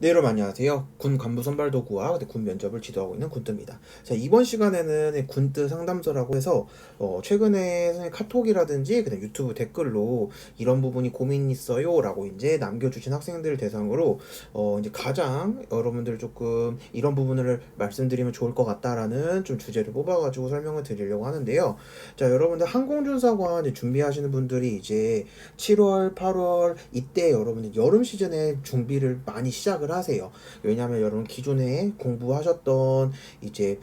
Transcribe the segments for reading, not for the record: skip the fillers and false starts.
네, 여러분 안녕하세요. 군 간부 선발도구와 군 면접을 지도하고 있는 군뜨입니다. 자, 이번 시간에는 군뜨 상담소라고 해서 최근에 선생님 카톡이라든지 그다음 유튜브 댓글로 이런 부분이 고민 있어요라고 이제 남겨주신 학생들 대상으로 이제 가장 여러분들 조금 이런 부분을 말씀드리면 좋을 것 같다라는 좀 주제를 뽑아가지고 설명을 드리려고 하는데요. 자, 여러분들 항공준사관 이제 준비하시는 분들이 이제 7월, 8월 이때 여러분들 여름 시즌에 준비를 많이 시작을 하세요. 왜냐하면 여러분 기존에 공부하셨던 이제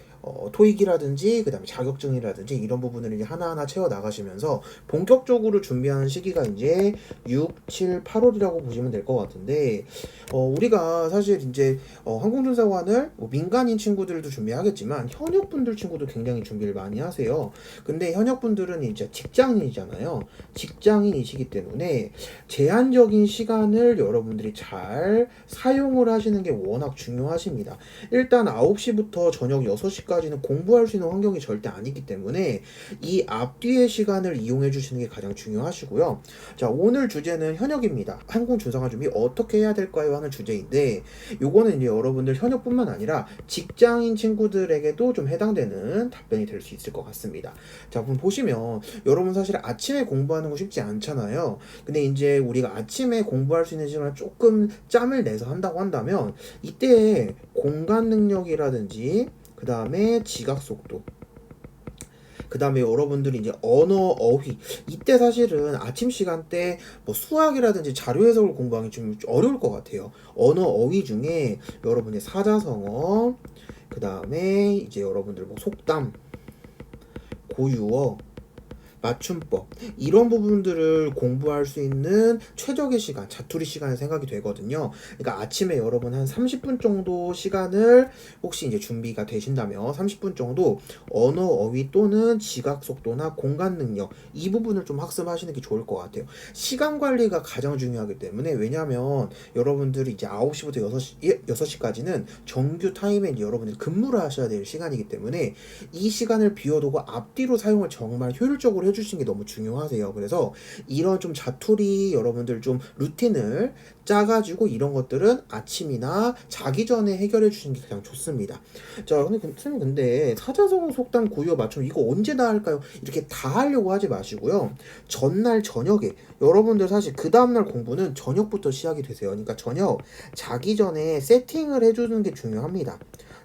토익이라든지 그다음에 자격증이라든지 이런 부분을 이제 하나하나 채워 나가시면서 본격적으로 준비하는 시기가 이제 6, 7, 8월이라고 보시면 될 것 같은데 우리가 사실 이제 항공준사관을 뭐 민간인 친구들도 준비하겠지만 현역분들 친구도 굉장히 준비를 많이 하세요. 근데 현역분들은 이제 직장인이잖아요. 직장인이시기 때문에 제한적인 시간을 여러분들이 잘 사용을 하시는 게 워낙 중요하십니다. 일단 9시부터 저녁 6시까지는 공부할 수 있는 환경이 절대 아니기 때문에 이 앞뒤의 시간을 이용해 주시는 게 가장 중요하시고요. 자, 오늘 주제는 현역입니다. 항공준사관 준비 어떻게 해야 될까요? 하는 주제인데 요거는 이제 여러분들 현역뿐만 아니라 직장인 친구들에게도 좀 해당되는 답변이 될 수 있을 것 같습니다. 자, 그럼 보시면 여러분 사실 아침에 공부하는 거 쉽지 않잖아요. 근데 이제 우리가 아침에 공부할 수 있는 시간을 조금 짬을 내서 한다고 한다면 이때 공간 능력이라든지 그 다음에 지각 속도 그 다음에 여러분들이 이제 언어, 어휘 이때 사실은 아침 시간대 뭐 수학이라든지 자료 해석을 공부하기 좀 어려울 것 같아요. 언어, 어휘 중에 여러분의 사자성어 그 다음에 이제 여러분들 뭐 속담, 고유어 맞춤법 이런 부분들을 공부할 수 있는 최적의 시간 자투리 시간이 생각이 되거든요. 그러니까 아침에 여러분 한 30분 정도 시간을 혹시 이제 준비가 되신다면 30분 정도 언어 어휘 또는 지각 속도나 공간 능력 이 부분을 좀 학습하시는 게 좋을 것 같아요. 시간 관리가 가장 중요하기 때문에 왜냐하면 여러분들이 이제 9시부터 6시까지는 정규 타임에 여러분들이 근무를 하셔야 될 시간이기 때문에 이 시간을 비워두고 앞뒤로 사용을 정말 효율적으로 해주시는 게 너무 중요하세요. 그래서 이런 좀 자투리 여러분들 좀 루틴을 짜가지고 이런 것들은 아침이나 자기 전에 해결해 주시는 게 가장 좋습니다. 자, 근데 선생님 근데 사자성어 속담 고유어 맞춤 이거 언제 다 할까요? 이렇게 다 하려고 하지 마시고요. 전날 저녁에 여러분들 사실 그 다음날 공부는 저녁부터 시작이 되세요. 그러니까 저녁 자기 전에 세팅을 해주는 게 중요합니다.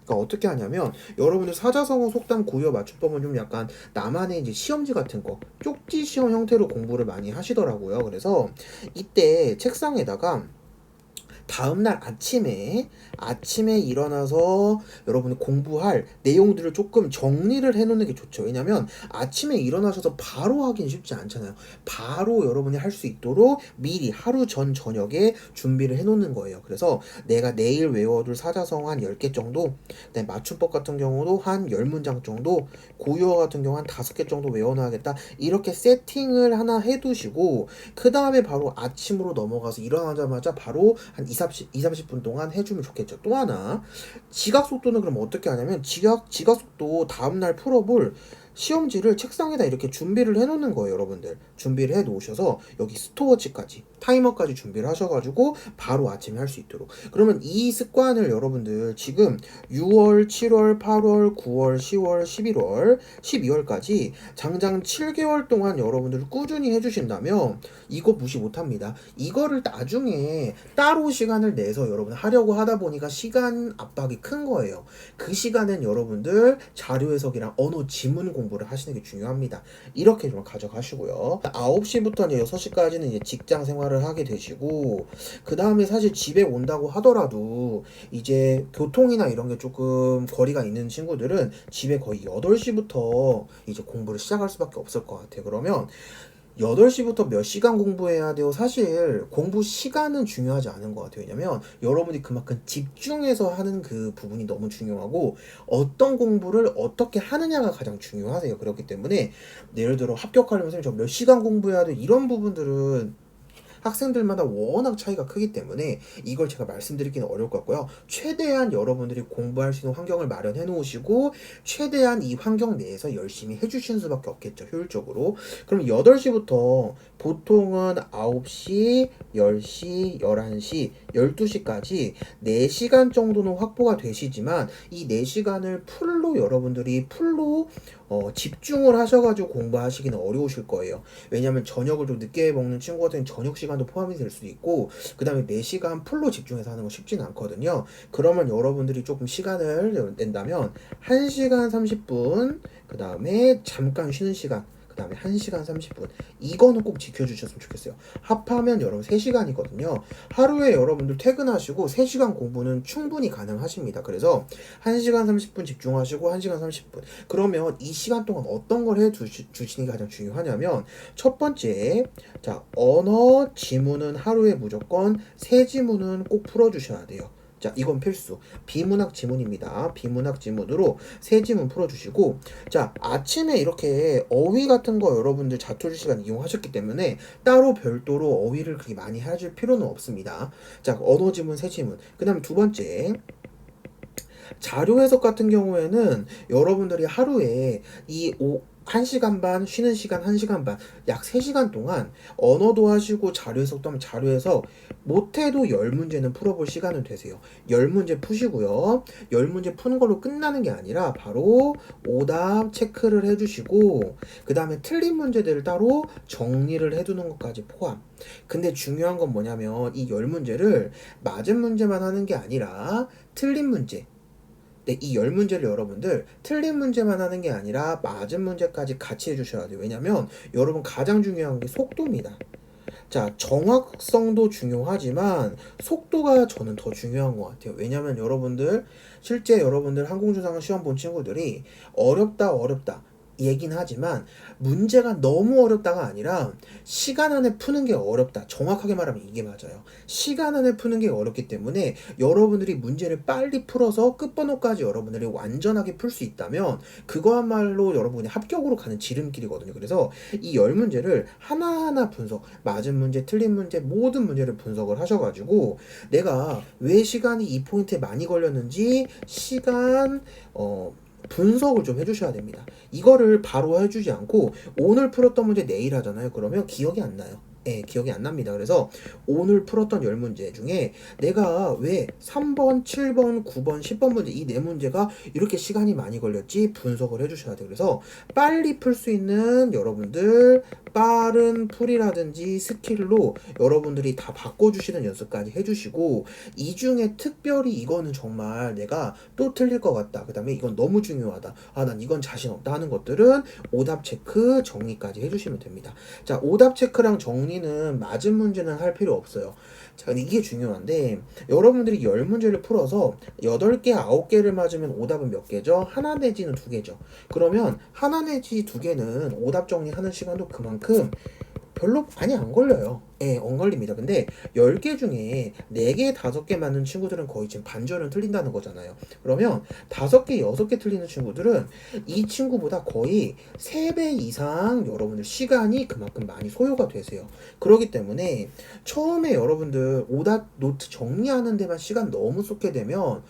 그러니까 어떻게 하냐면 여러분들 사자성어 속담 고유어 맞춤법은 좀 약간 나만의 이제 시험지 같은 거 쪽지 시험 형태로 공부를 많이 하시더라고요. 그래서 이때 책상에다가 다음날 아침에 일어나서 여러분이 공부할 내용들을 조금 정리를 해놓는 게 좋죠. 왜냐면 아침에 일어나셔서 바로 하긴 쉽지 않잖아요. 바로 여러분이 할 수 있도록 미리 하루 전 저녁에 준비를 해놓는 거예요. 그래서 내가 내일 외워둘 사자성어 한 10개 정도, 그다음에 맞춤법 같은 경우도 한 10문장 정도, 고유어 같은 경우 한 5개 정도 외워놔야겠다. 이렇게 세팅을 하나 해두시고 그 다음에 바로 아침으로 넘어가서 일어나자마자 바로 한 2, 30분 동안 해주면 좋겠죠. 또 하나 지각 속도는 그럼 어떻게 하냐면 지각 속도 다음날 풀어볼 시험지를 책상에다 이렇게 준비를 해 놓는 거예요. 여러분들 준비를 해 놓으셔서 여기 스톱워치까지 타이머까지 준비를 하셔가지고 바로 아침에 할 수 있도록 그러면 이 습관을 여러분들 지금 6월, 7월, 8월, 9월, 10월, 11월, 12월까지 장장 7개월 동안 여러분들 꾸준히 해주신다면 이거 무시 못합니다. 이거를 나중에 따로 시간을 내서 여러분 하려고 하다 보니까 시간 압박이 큰 거예요. 그 시간은 여러분들 자료 해석이랑 언어 지문 공부를 하시는 게 중요합니다. 이렇게 좀 가져가시고요. 9시부터 6시까지는 이제 직장 생활을 하게 되시고 그 다음에 사실 집에 온다고 하더라도 이제 교통이나 이런 게 조금 거리가 있는 친구들은 집에 거의 8시부터 이제 공부를 시작할 수밖에 없을 것 같아요. 그러면 8시부터 몇 시간 공부해야 돼요? 사실 공부 시간은 중요하지 않은 것 같아요. 왜냐면 여러분이 그만큼 집중해서 하는 그 부분이 너무 중요하고 어떤 공부를 어떻게 하느냐가 가장 중요하세요. 그렇기 때문에 예를 들어 합격하려면 선생님 저 몇 시간 공부해야 돼? 이런 부분들은 학생들마다 워낙 차이가 크기 때문에 이걸 제가 말씀드리기는 어려울 것 같고요. 최대한 여러분들이 공부할 수 있는 환경을 마련해 놓으시고 최대한 이 환경 내에서 열심히 해주시는 수밖에 없겠죠. 효율적으로. 그럼 8시부터 보통은 9시, 10시, 11시, 12시까지 4시간 정도는 확보가 되시지만 이 4시간을 풀로 집중을 하셔가지고 공부하시기는 어려우실 거예요. 왜냐면 저녁을 좀 늦게 먹는 친구 같은 경우는 저녁 시간도 포함이 될 수도 있고 그 다음에 4시간 풀로 집중해서 하는 거 쉽지는 않거든요. 그러면 여러분들이 조금 시간을 낸다면 1시간 30분 그 다음에 잠깐 쉬는 시간 그 다음에 1시간 30분 이거는 꼭 지켜주셨으면 좋겠어요. 합하면 여러분 3시간이거든요. 하루에 여러분들 퇴근하시고 3시간 공부는 충분히 가능하십니다. 그래서 1시간 30분 집중하시고 1시간 30분 그러면 이 시간 동안 어떤 걸 해주시는 게 가장 중요하냐면 첫 번째 자 언어 지문은 하루에 무조건 3지문은 꼭 풀어주셔야 돼요. 자, 이건 필수. 비문학 지문입니다. 비문학 지문으로 3지문 풀어주시고, 자, 아침에 이렇게 어휘 같은 거 여러분들 자투리 시간 이용하셨기 때문에 따로 별도로 어휘를 그렇게 많이 해줄 필요는 없습니다. 자, 언어 지문 3지문. 그 다음에 두 번째. 자료 해석 같은 경우에는 여러분들이 하루에 1시간 반, 쉬는 시간 1시간 반, 약 3시간 동안 언어도 하시고 자료 해석도 하면 자료 해석 못해도 10문제는 풀어볼 시간은 되세요. 10문제 푸시고요. 10문제 푸는 걸로 끝나는 게 아니라 바로 오답 체크를 해주시고 그 다음에 틀린 문제들을 따로 정리를 해두는 것까지 포함. 근데 중요한 건 뭐냐면 이 10문제를 맞은 문제만 하는 게 아니라 틀린 문제 네, 이 10문제를 여러분들 틀린 문제만 하는 게 아니라 맞은 문제까지 같이 해주셔야 돼요. 왜냐면 여러분 가장 중요한 게 속도입니다. 자, 정확성도 중요하지만 속도가 저는 더 중요한 것 같아요. 왜냐면 여러분들 실제 여러분들 항공주상을 시험 본 친구들이 어렵다 얘긴 하지만 문제가 너무 어렵다가 아니라 시간 안에 푸는 게 어렵다. 정확하게 말하면 이게 맞아요. 시간 안에 푸는 게 어렵기 때문에 여러분들이 문제를 빨리 풀어서 끝번호까지 여러분들이 완전하게 풀 수 있다면 그거야말로 여러분이 합격으로 가는 지름길이거든요. 그래서 이 10문제를 하나하나 분석, 맞은 문제, 틀린 문제, 모든 문제를 분석을 하셔가지고 내가 왜 시간이 이 포인트에 많이 걸렸는지 분석을 좀 해주셔야 됩니다. 이거를 바로 해주지 않고 오늘 풀었던 문제 내일 하잖아요. 그러면 기억이 안 나요. 예, 기억이 안 납니다. 그래서 오늘 풀었던 10문제 중에 내가 왜 3번, 7번, 9번, 10번 문제 이 4문제가 이렇게 시간이 많이 걸렸지 분석을 해주셔야 돼요. 그래서 빨리 풀 수 있는 여러분들 빠른 풀이라든지 스킬로 여러분들이 다 바꿔주시는 연습까지 해주시고 이 중에 특별히 이거는 정말 내가 또 틀릴 것 같다. 그 다음에 이건 너무 중요하다. 아, 난 이건 자신 없다 하는 것들은 오답 체크 정리까지 해주시면 됩니다. 자, 오답 체크랑 정리는 맞은 문제는 할 필요 없어요. 자, 근데 이게 중요한데 여러분들이 10문제를 풀어서 8개, 9개를 맞으면 오답은 몇 개죠? 하나 내지는 2개죠. 그러면 하나 내지 2개는 오답 정리하는 시간도 그만큼 별로 많이 안 걸려요. 예, 안 걸립니다. 근데 10개 중에 4개, 5개 맞는 친구들은 거의 지금 반절은 틀린다는 거잖아요. 그러면 5개, 6개 틀리는 친구들은 이 친구보다 거의 3배 이상 여러분들 시간이 그만큼 많이 소요가 되세요. 그렇기 때문에 처음에 여러분들 오답 노트 정리하는 데만 시간 너무 쏟게 되면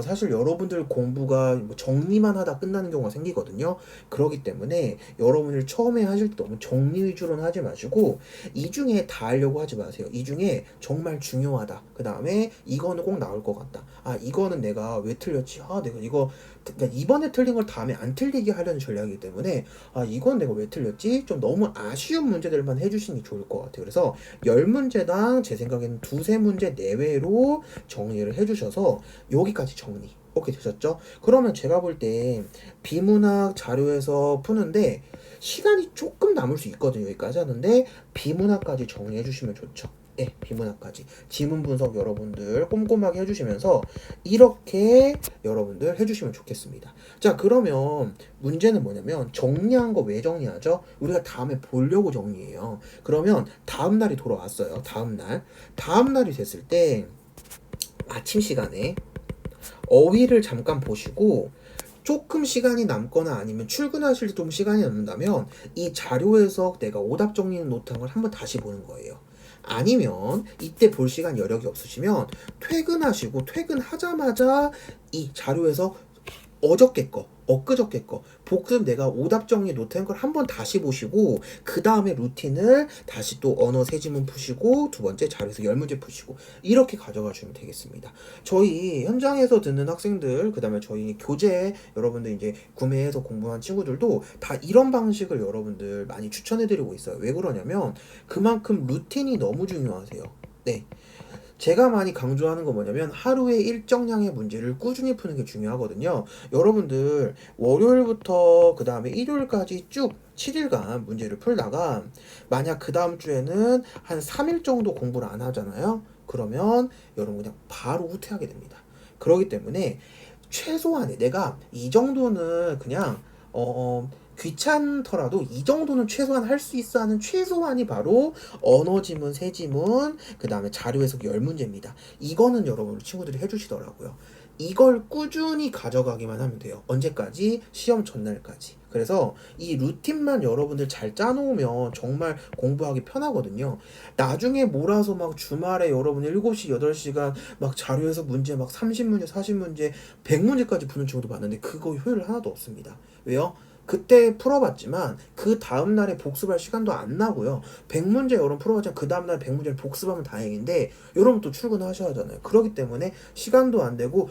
사실 여러분들 공부가 뭐 정리만 하다 끝나는 경우가 생기거든요. 그렇기 때문에 여러분들 처음에 하실 때 너무 정리 위주로는 하지 마시고 이 중에 다 하려고 하지 마세요. 이 중에 정말 중요하다. 그 다음에 이거는 꼭 나올 것 같다. 아, 이거는 내가 왜 틀렸지? 아, 내가 이거 그러니까 이번에 틀린 걸 다음에 안 틀리게 하려는 전략이기 때문에 아, 이건 내가 왜 틀렸지? 좀 너무 아쉬운 문제들만 해주시는 게 좋을 것 같아요. 그래서 10문제당 제 생각에는 2-3문제 내외로 정리를 해주셔서 여기까지 정리. 오케이, 되셨죠? 그러면 제가 볼 때 비문학 자료에서 푸는데 시간이 조금 남을 수 있거든요. 여기까지 하는데 비문학까지 정리해 주시면 좋죠. 예, 비문학까지 지문 분석 여러분들 꼼꼼하게 해주시면서 이렇게 여러분들 해주시면 좋겠습니다. 자, 그러면 문제는 뭐냐면 정리한 거 왜 정리하죠? 우리가 다음에 보려고 정리해요. 그러면 다음날이 돌아왔어요. 다음날이 됐을 때 아침 시간에 어휘를 잠깐 보시고 조금 시간이 남거나 아니면 출근하실 때 좀 시간이 남는다면 이 자료에서 내가 오답 정리는 노트한 걸 한번 다시 보는 거예요. 아니면 이때 볼 시간 여력이 없으시면 퇴근하시고 퇴근하자마자 이 자료에서 어저께 거, 엊그저께 거 복습 내가 오답 정리 노트한 걸 한번 다시 보시고 그 다음에 루틴을 다시 또 언어 세 지문 푸시고 두 번째 자료에서 열 문제 푸시고 이렇게 가져가 주면 되겠습니다. 저희 현장에서 듣는 학생들 그 다음에 저희 교재 여러분들 이제 구매해서 공부한 친구들도 다 이런 방식을 여러분들 많이 추천해드리고 있어요. 왜 그러냐면 그만큼 루틴이 너무 중요하세요. 네. 제가 많이 강조하는 건 뭐냐면 하루에 일정량의 문제를 꾸준히 푸는 게 중요하거든요. 여러분들 월요일부터 그 다음에 일요일까지 쭉 7일간 문제를 풀다가 만약 그 다음 주에는 한 3일 정도 공부를 안 하잖아요. 그러면 여러분 그냥 바로 후퇴하게 됩니다. 그렇기 때문에 최소한의 내가 이 정도는 그냥 귀찮더라도 이 정도는 최소한 할 수 있어 하는 최소한이 바로 언어 지문, 세 지문, 그 다음에 자료 해석 열 문제입니다. 이거는 여러분 친구들이 해주시더라고요. 이걸 꾸준히 가져가기만 하면 돼요. 언제까지? 시험 전날까지. 그래서 이 루틴만 여러분들 잘 짜놓으면 정말 공부하기 편하거든요. 나중에 몰아서 막 주말에 여러분 7시, 8시간 막 자료에서 문제 막 30문제, 40문제, 100문제까지 푸는 친구도 많은데 그거 효율 하나도 없습니다. 왜요? 그때 풀어봤지만 그 다음날에 복습할 시간도 안 나고요. 100문제 여러분 풀어봤지만 그 다음날 100문제를 복습하면 다행인데 여러분 또 출근하셔야 하잖아요. 그렇기 때문에 시간도 안 되고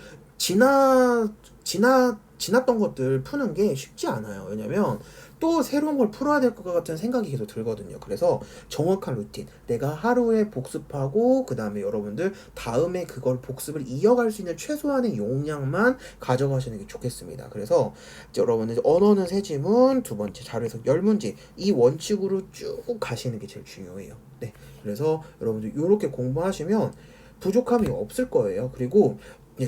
지났던 것들 푸는 게 쉽지 않아요. 왜냐면 또 새로운 걸 풀어야 될 것 같은 생각이 계속 들거든요. 그래서 정확한 루틴, 내가 하루에 복습하고 그 다음에 여러분들 다음에 그걸 복습을 이어갈 수 있는 최소한의 용량만 가져가시는 게 좋겠습니다. 그래서 여러분들 언어는 세 지문, 두 번째 자료 해석 열 문제 이 원칙으로 쭉 가시는 게 제일 중요해요. 네, 그래서 여러분들 이렇게 공부하시면 부족함이 없을 거예요. 그리고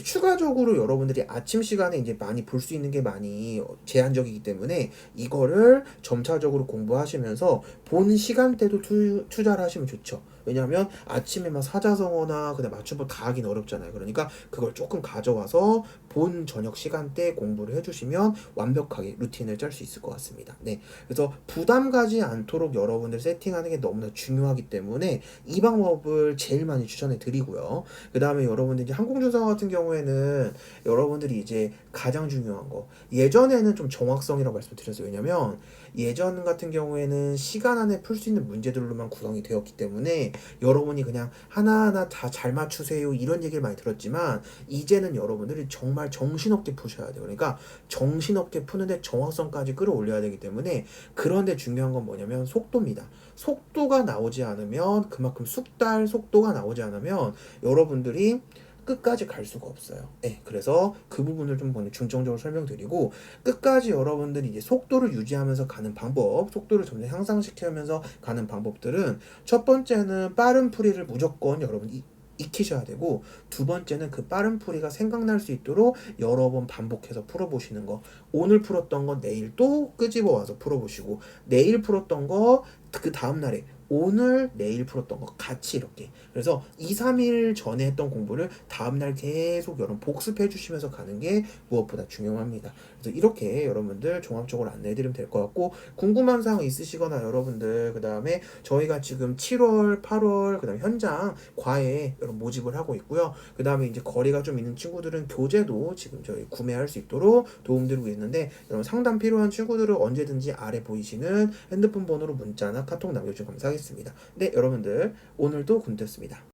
추가적으로 여러분들이 아침 시간에 이제 많이 볼 수 있는 게 많이 제한적이기 때문에 이거를 점차적으로 공부하시면서 본 시간대도 투자를 하시면 좋죠. 왜냐하면 아침에 막 사자성어나 그다음 맞춤법 다 하긴 어렵잖아요. 그러니까 그걸 조금 가져와서 본 저녁 시간대 공부를 해주시면 완벽하게 루틴을 짤 수 있을 것 같습니다. 네, 그래서 부담 가지 않도록 여러분들 세팅하는 게 너무나 중요하기 때문에 이 방법을 제일 많이 추천해 드리고요. 그 다음에 여러분들 이제 항공조사 같은 경우에는 여러분들이 이제 가장 중요한 거 예전에는 좀 정확성이라고 말씀드렸어요. 왜냐면 예전 같은 경우에는 시간 안에 풀 수 있는 문제들로만 구성이 되었기 때문에 여러분이 그냥 하나하나 다 잘 맞추세요 이런 얘기를 많이 들었지만 이제는 여러분들이 정말 정신없게 푸셔야 돼요. 그러니까 정신없게 푸는데 정확성까지 끌어올려야 되기 때문에 그런데 중요한 건 뭐냐면 속도입니다. 속도가 나오지 않으면 그만큼 숙달 속도가 나오지 않으면 여러분들이 끝까지 갈 수가 없어요. 네, 그래서 그 부분을 좀 중점적으로 설명드리고 끝까지 여러분들이 이제 속도를 유지하면서 가는 방법, 속도를 점점 향상시키면서 가는 방법들은 첫 번째는 빠른 풀이를 무조건 여러분 익히셔야 되고 두 번째는 그 빠른 풀이가 생각날 수 있도록 여러 번 반복해서 풀어보시는 거. 오늘 풀었던 거 내일 또 끄집어 와서 풀어보시고 내일 풀었던 거 그 다음날에 오늘 내일 풀었던 거 같이 이렇게 그래서 2, 3일 전에 했던 공부를 다음날 계속 여러분 복습해 주시면서 가는 게 무엇보다 중요합니다. 그래서 이렇게 여러분들 종합적으로 안내해 드리면 될 것 같고 궁금한 사항 있으시거나 여러분들 그 다음에 저희가 지금 7월 8월 그 다음에 현장 과외 여러분 모집을 하고 있고요. 그 다음에 이제 거리가 좀 있는 친구들은 교재도 지금 저희 구매할 수 있도록 도움드리고 있는데 여러분 상담 필요한 친구들은 언제든지 아래 보이시는 핸드폰 번호로 문자나 카톡 남겨주시면 감사하겠습니다. 네, 여러분들 오늘도 군대였습니다.